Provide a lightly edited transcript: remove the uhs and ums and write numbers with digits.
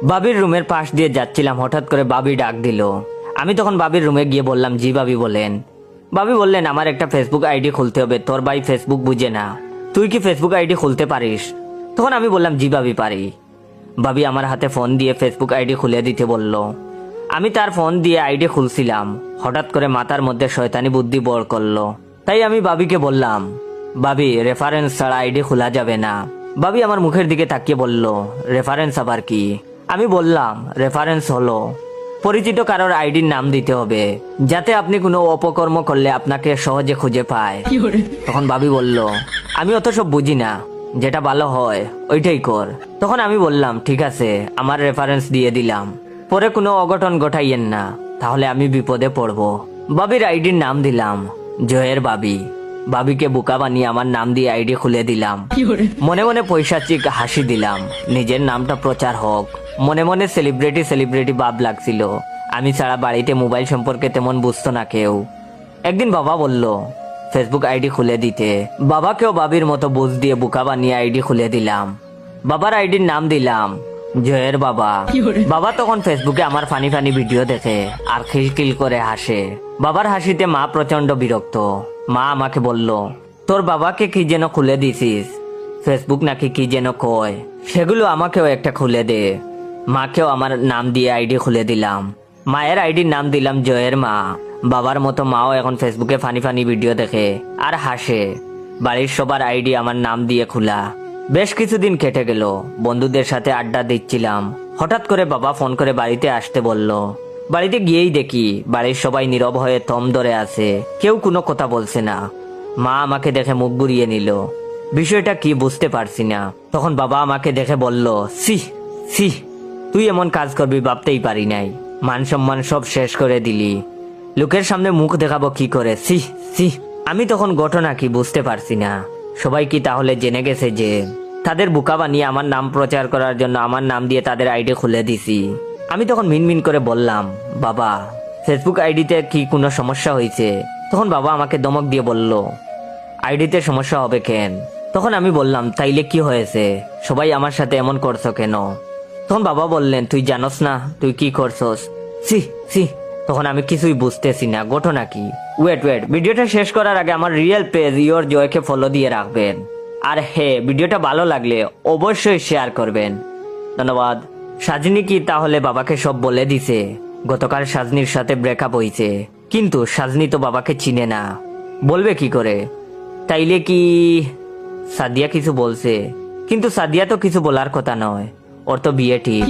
বাবির রুমের পাশ দিয়ে যাচ্ছিলাম, হঠাৎ করে বাবি ডাক দিল। আমি তখন বাবির রুমে গিয়ে বললাম, জি বাবি বলেন। বাবি বললেন, আমার একটা ফেসবুক আইডি খুলতে হবে, তোর ভাই ফেসবুক বুঝে না, তুই কি ফেসবুক আইডি খুলতে পারিস? তখন আমি বললাম, জি বাবি পারি। বাবি আমার হাতে ফোন দিয়ে ফেসবুক আইডি খুলে দিতে বলল। আমি তার ফোন দিয়ে আইডি খুলছিলাম, হঠাৎ করে মাথার মধ্যে শয়তানি বুদ্ধি বর করলো। তাই আমি বাবিকে বললাম, বাবি রেফারেন্স ছাড়া আইডি খোলা যাবে না। বাবি আমার মুখের দিকে তাকিয়ে বলল, রেফারেন্স আবার কি? আমি বললাম, রেফারেন্স হলো পরিচিত কারোর আইডির নাম দিতে হবে, যাতে আপনি কোনো অপকর্ম করলে আপনাকে সহজে খুঁজে পায়। তখন বাবি বলল, আমি অত সব বুঝি না, যেটা ভালো হয় ওইটাই কর। তখন আমি বললাম, ঠিক আছে, আমার রেফারেন্স দিয়ে দিলাম, পরে কোনো অঘটন ঘটাইয়েন না, তাহলে আমি বিপদে পড়বো। বাবির আইডির নাম দিলাম জয়ের বাবি। বাবিকে বোকা বানিয়ে আমার নাম দিয়ে আইডি খুলে দিলাম। মনে মনে পৈশাচিক হাসি দিলাম, নিজের নামটা প্রচার হোক। মনে মনে সেলিব্রিটি ভাব লাগছিল। আমি ছাড়া বাড়িতে মোবাইল সম্পর্কে তেমন বুঝতো না কেউ। একদিন বাবা বলল ফেসবুক আইডি খুলে দিতে। বাবাকেও বাবির মতো বুঝ দিয়ে বোকা বানিয়ে আইডি খুলে দিলাম। বাবার আইডির নাম দিলাম জয়ের বাবা। বাবা তখন ফেসবুকে আমার ফানি ফানি ভিডিও দেখে আর খিলখিল করে হাসে। বাবার হাসিতে মা প্রচন্ড বিরক্ত। মা আমাকে বলল, তোর বাবাকে কি যেন খুলে দিছিস, ফেসবুক নাকি কি যেন কয়, সেগুলো আমাকেও একটা খুলে দে। মাকেও আমার নাম দিয়ে আইডি খুলে দিলাম। মায়ের আইডির নাম দিলাম জয়ের মা। বাবার মতো মাও এখন ফেসবুকে ফানি ফানি ভিডিও দেখে আর হাসে। বাড়ির সবার আইডি আমার নাম দিয়ে খোলা। বেশ কিছুদিন কেটে গেল, বন্ধুদের সাথে আড্ডা দিচ্ছিলাম। হঠাৎ করে বাবা ফোন করে বাড়িতে আসতে বলল। বাড়িতে গিয়েই দেখি বাড়ির সবাই নীরব হয়ে থম ধরে আছে, কেউ কোনো কথা বলছে না। মা আমাকে দেখে মুখ ঘুরিয়ে নিল। বিষয়টা কি বুঝতে পারছি না। তখন বাবা আমাকে দেখে বলল, সি সি, তুই এমন কাজ করবি ভাবতেই পারি নাই, মান সম্মান সব শেষ করে দিলি, লোকের সামনে মুখ দেখাবো কি করে, সি সি। আমি তখন ঘটনা কি বুঝতে পারছি না। সবাই কি তাহলে জেনে গেছে যে তাদের বোকা বানিয়ে আমার নাম প্রচার করার জন্য আমার নাম দিয়ে তাদের আইডি খুলে দিছি? আমি তখন মিনমিন করে বললাম, বাবা ফেসবুক আইডিতে কি কোনো সমস্যা হয়েছে? তখন বাবা আমাকে ধমক দিয়ে বলল, আইডিতে সমস্যা হবে কেন? তখন আমি বললাম, তাইলে কি হয়েছে, সবাই আমার সাথে এমন করছো কেন? তখন বাবা বললেন, তুই জানোস না তুই কি করছস? সি সি। তখন আমি কিছুই বুঝতেছি না, ঘটনা কি? ওয়েট, ভিডিওটা শেষ করার আগে আমার রিয়েল পেজ ইওর জয়কে ফলো দিয়ে রাখবেন। আর হ্যাঁ, ভিডিওটা ভালো লাগলে অবশ্যই শেয়ার করবেন। ধন্যবাদ। সাজনি কি তাহলে বাবাকে সব বলে দিছে? গতকাল সাজনির সাথে ব্রেকআপ হয়েছে, কিন্তু সাজনি তো বাবাকে চিনে না, বলবে কি করে? তাইলে কি সাদিয়া কিছু বলছে? কিন্তু সাদিয়া তো কিছু বলার কথা নয়, ওর তো বিয়ে ঠিক।